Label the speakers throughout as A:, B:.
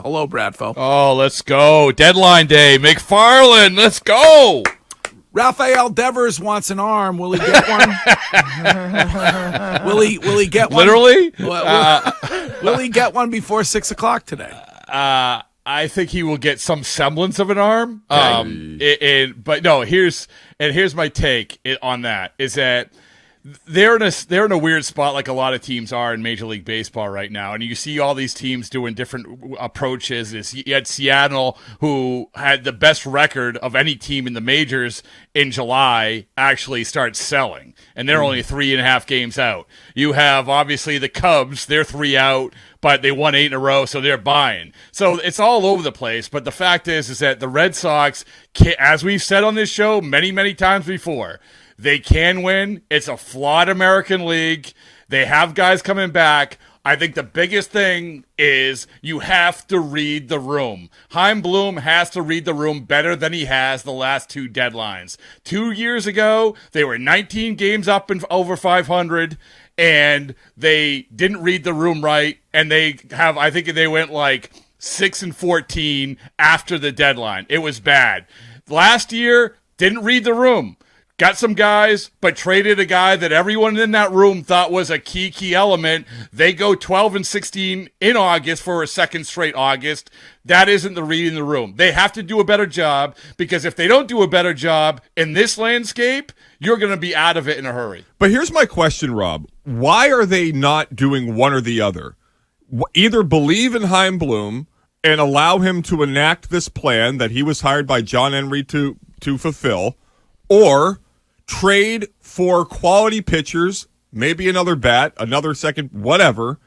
A: Hello, Bradford.
B: Oh, let's go. Deadline day. McFarland, let's go.
A: Rafael Devers wants an arm. Will he get one? will he get one?
B: Literally?
A: Will he get one before 6 o'clock today?
B: I think he will get some semblance of an arm. But no, here's my take on that is that they're in a weird spot like a lot of teams are in Major League Baseball right now. And you see all these teams doing different approaches. You had Seattle, who had the best record of any team in the majors in July, actually start selling. And they're only 3.5 games out. You have, obviously, the Cubs. They're 3 out, but they won 8 in a row, so they're buying. So it's all over the place. But the fact is that the Red Sox, as we've said on this show many, many times before, they can win. It's a flawed American League. They have guys coming back. I think the biggest thing is you have to read the room. Chaim Bloom has to read the room better than he has the last 2 deadlines. 2 years ago, they were 19 games up and over 500, and they didn't read the room right. And I think they went like 6-14 after the deadline. It was bad. Last year, didn't read the room. Got some guys, but traded a guy that everyone in that room thought was a key element. They go 12-16 in August for a second straight August. That isn't the reading the room. They have to do a better job, because if they don't do a better job in this landscape, you're going to be out of it in a hurry.
C: But here's my question, Rob. Why are they not doing one or the other? Either believe in Chaim Bloom and allow him to enact this plan that he was hired by John Henry to fulfill, or trade for quality pitchers, maybe another bat, another second, whatever,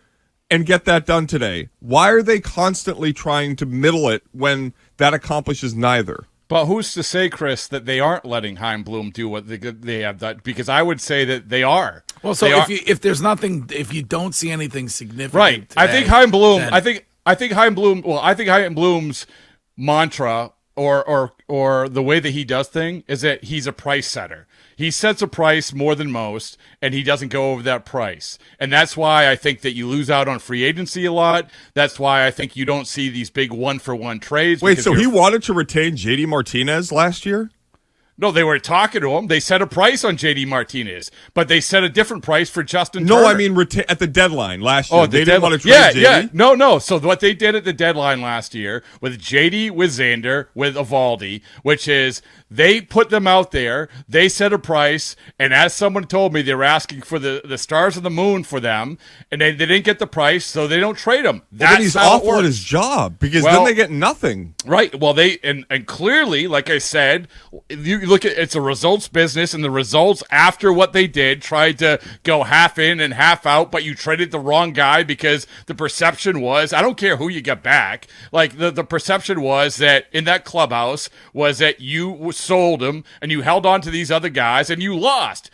C: and get that done today. Why are they constantly trying to middle it when that accomplishes neither?
B: But who's to say, Chris, that they aren't letting Chaim Bloom do what they have done? Because I would say that they are.
A: Well, so if there's nothing, if you don't see anything significant,
B: right?
A: Today,
B: I think Chaim Bloom.
A: then,
B: I think Chaim Bloom. Well, I think Chaim Bloom's mantra or the way that he does things is that he's a price setter. He sets a price more than most, and he doesn't go over that price. And that's why I think that you lose out on free agency a lot. That's why I think you don't see these big one-for-one trades.
C: Wait, so he wanted to retain JD Martinez last year?
B: No, they were talking to him. They set a price on JD Martinez, but they set a different price for Justin Turner.
C: No, I mean at the deadline last year. They didn't want to trade JD?
B: Yeah. No. So what they did at the deadline last year with JD, with Xander, with Evaldi, which is they put them out there, they set a price, and as someone told me, they were asking for the stars of the moon for them, and they didn't get the price, so they don't trade him.
C: That's he's awful at his job, because then they get nothing.
B: Right. Well, and clearly, like I said, you look at it's a results business, and the results after what they did tried to go half in and half out, but you traded the wrong guy because the perception was, I don't care who you get back, like the perception was that in that clubhouse was that you sold him and you held on to these other guys and you lost.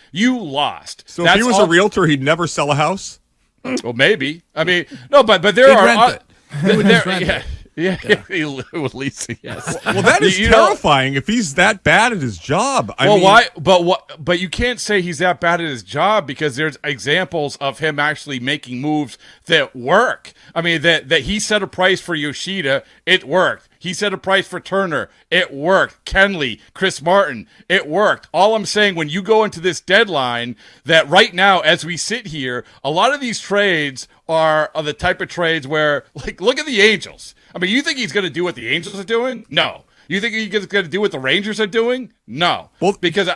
C: So if he was a realtor, he'd never sell a house?
B: Well, maybe. I mean, no, but there
A: rent it.
B: Yeah, at least yes.
C: Well, that is terrifying if he's that bad at his job.
B: Why? But you can't say he's that bad at his job, because there's examples of him actually making moves that work. I mean, that he set a price for Yoshida, it worked. He set a price for Turner, it worked. Kenley, Chris Martin, it worked. All I'm saying, when you go into this deadline, that right now, as we sit here, a lot of these trades are the type of trades where, like, look at the Angels. I mean, you think he's going to do what the Angels are doing? No. You think he's going to do what the Rangers are doing? No.
C: Well,
B: because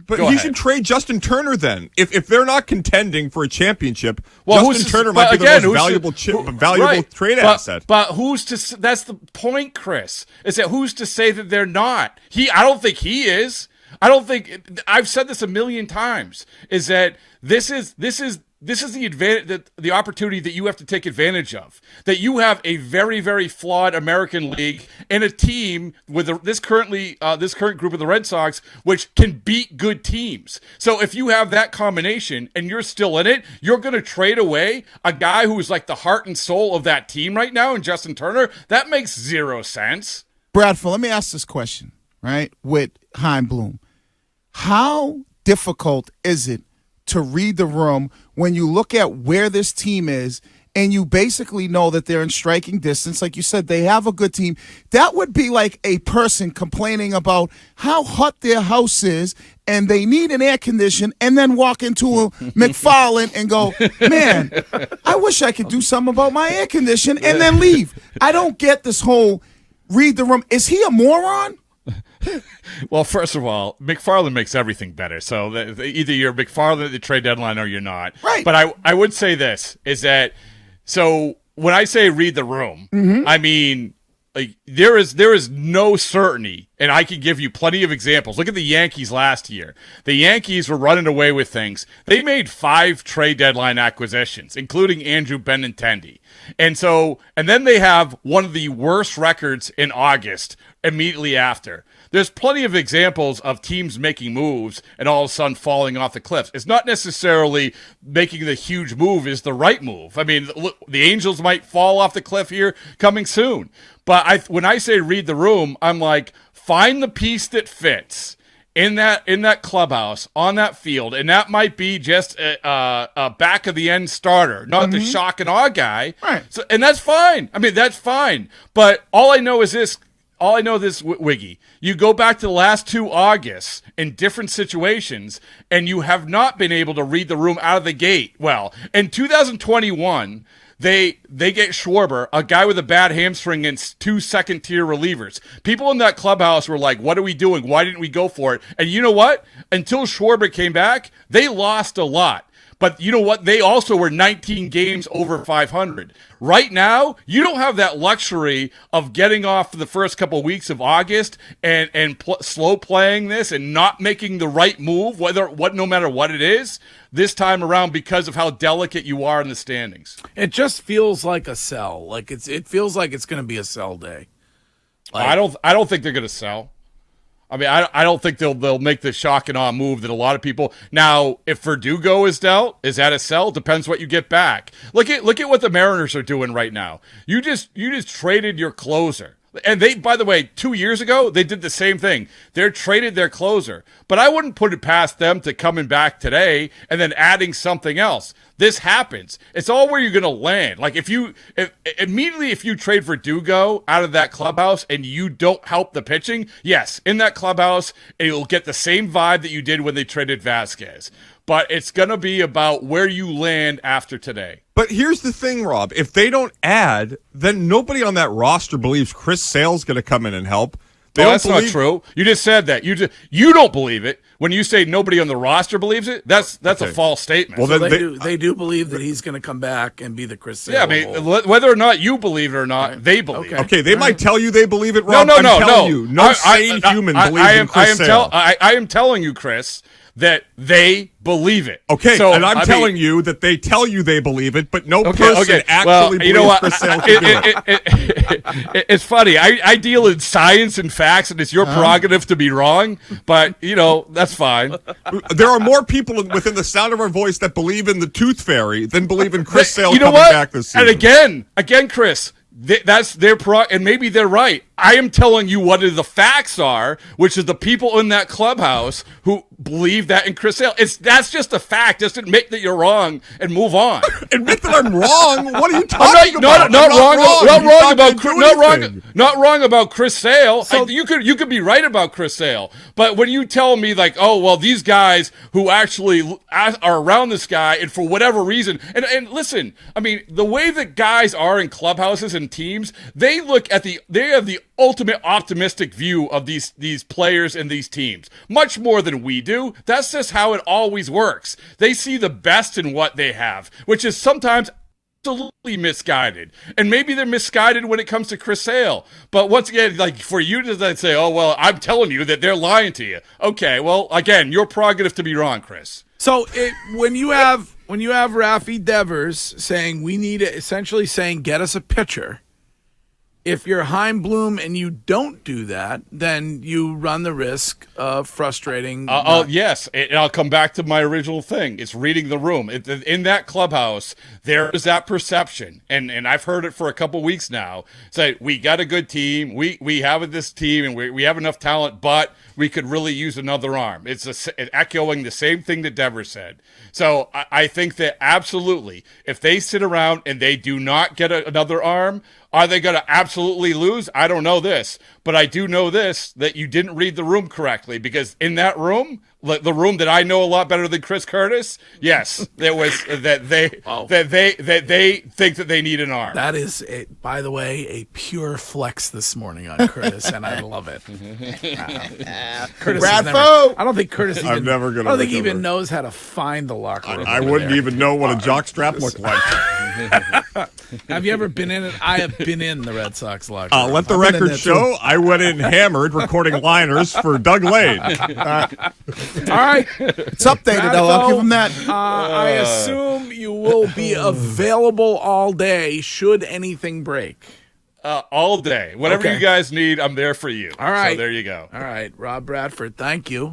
C: but he should trade Justin Turner then. If they're not contending for a championship, Justin Turner might be the most valuable trade asset.
B: But who's to? That's the point, Chris. Is that who's to say that they're not? I don't think he is. I don't think. I've said this a million times. Is that this is the advantage, the opportunity that you have to take advantage of. That you have a very, very flawed American League and a team with this current group of the Red Sox, which can beat good teams. So if you have that combination and you're still in it, you're going to trade away a guy who's like the heart and soul of that team right now, and Justin Turner. That makes zero sense.
D: Bradford, let me ask this question, right, with Chaim Bloom. How difficult is it to read the room when you look at where this team is and you basically know that they're in striking distance. Like you said, they have a good team. That would be like a person complaining about how hot their house is and they need an air condition, and then walk into a McFarland and go, man, I wish I could do something about my air condition, and then leave. I don't get this whole read the room. Is he a moron?
B: Well, first of all, McFarland makes everything better. So either you're McFarland at the trade deadline or you're not.
D: Right.
B: But I would say this, is that, so when I say read the room, I mean, like, there is no certainty, and I can give you plenty of examples. Look at the Yankees last year. The Yankees were running away with things. They made 5 trade deadline acquisitions, including Andrew Benintendi. And then they have one of the worst records in August immediately after. There's plenty of examples of teams making moves and all of a sudden falling off the cliffs. It's not necessarily making the huge move is the right move. I mean, look, the Angels might fall off the cliff here coming soon. But when I say read the room, I'm like, find the piece that fits in that clubhouse, on that field, and that might be just a back of the end starter, not the shock and awe guy.
D: Right.
B: So, and that's fine. I mean, that's fine. But all I know is this, Wiggy. You go back to the last 2 Augusts in different situations, and you have not been able to read the room out of the gate. Well, in 2021, they get Schwarber, a guy with a bad hamstring, and 2 second-tier relievers. People in that clubhouse were like, what are we doing? Why didn't we go for it? And you know what? Until Schwarber came back, they lost a lot. But you know what? They also were 19 games over 500. Right now, you don't have that luxury of getting off the first couple of weeks of August and slow playing this and not making the right move, no matter what it is, this time around, because of how delicate you are in the standings.
A: It just feels like a sell. Like it feels like it's going to be a sell day. Like,
B: I don't think they're going to sell. I mean, I don't think they'll make the shock and awe move that a lot of people. Now, if Verdugo is dealt, is that a sell? Depends what you get back. Look at what the Mariners are doing right now. You just traded your closer. And they, by the way, 2 years ago, they did the same thing. They traded their closer. But I wouldn't put it past them to coming back today and then adding something else. This happens. It's all where you're going to land. Like if you trade Verdugo out of that clubhouse and you don't help the pitching, yes, in that clubhouse, it'll get the same vibe that you did when they traded Vasquez. But it's going to be about where you land after today.
C: But here's the thing, Rob. If they don't add, then nobody on that roster believes Chris Sale's going to come in and help.
B: That's not true. You just said that. You don't believe it. When you say nobody on the roster believes it, that's okay. A false statement.
A: Well, so they do believe that he's going to come back and be the Chris Sale.
B: Yeah, I mean, whether or not you believe it or not, right. They believe it.
C: Okay, they might tell you they believe it, Rob.
B: No.
C: No sane human believes in Chris Sale.
B: I am telling you, Chris, that they believe it.
C: Okay, so, and I'm telling you that they tell you they believe it, but no person actually believes Chris Sale can do it.
B: It's funny. I deal in science and facts, and it's your prerogative to be wrong, but, that's fine.
C: There are more people within the sound of our voice that believe in the Tooth Fairy than believe in Chris Sale coming back this season.
B: And again, Chris, that's their and maybe they're right. I am telling you what the facts are, which is the people in that clubhouse who believe that in Chris Sale. That's just a fact. Just admit that you're wrong and move on.
C: Admit that I'm wrong? What are you talking about?
B: Not wrong about Chris Sale. So you could be right about Chris Sale. But when you tell me like, oh well, these guys who actually are around this guy and for whatever reason, and listen, I mean the way that guys are in clubhouses and teams, they have the ultimate optimistic view of these players and these teams, much more than we do. That's just how it always works. They see the best in what they have, which is sometimes absolutely misguided. And maybe they're misguided when it comes to Chris Sale. But once again, like for you to then say, oh, well, I'm telling you that they're lying to you. Okay, well, again, your prerogative to be wrong, Chris.
A: So when you have Rafi Devers saying essentially saying get us a pitcher, if you're Chaim Bloom and you don't do that, then you run the risk of frustrating.
B: Yes, and I'll come back to my original thing. It's reading the room. In that clubhouse, there is that perception, and I've heard it for a couple weeks now. Say, we got a good team. We have this team, and we have enough talent, but we could really use another arm. It's echoing the same thing that Dever said. So I think that absolutely, if they sit around and they do not get another arm, are they going to absolutely lose? I don't know this, but I do know this, that you didn't read the room correctly, because in that room, the room that I know a lot better than Chris Curtis, yes, there was that they think that they need an arm.
A: That is, by the way, a pure flex this morning on Curtis, and I love it. Curtis
D: Bradford!
A: I don't think Curtis even,
C: I'm never gonna
A: I don't think he
C: recover.
A: even knows how to find the locker room.
C: I
A: over
C: wouldn't
A: there.
C: even know what a jockstrap looked like.
A: Have you ever been in it? I have been in the Red Sox locker room.
C: Let the
D: I've been in
C: record
D: there,
C: show I went in hammered recording liners for Doug Lane.
A: All right.
D: It's updated, though. I'll give him that.
A: I assume you will be available all day should anything break.
B: All day. Whatever
A: Okay.
B: you guys need, I'm there for you.
A: All right.
B: So there you go.
A: All right, Rob Bradford, thank you.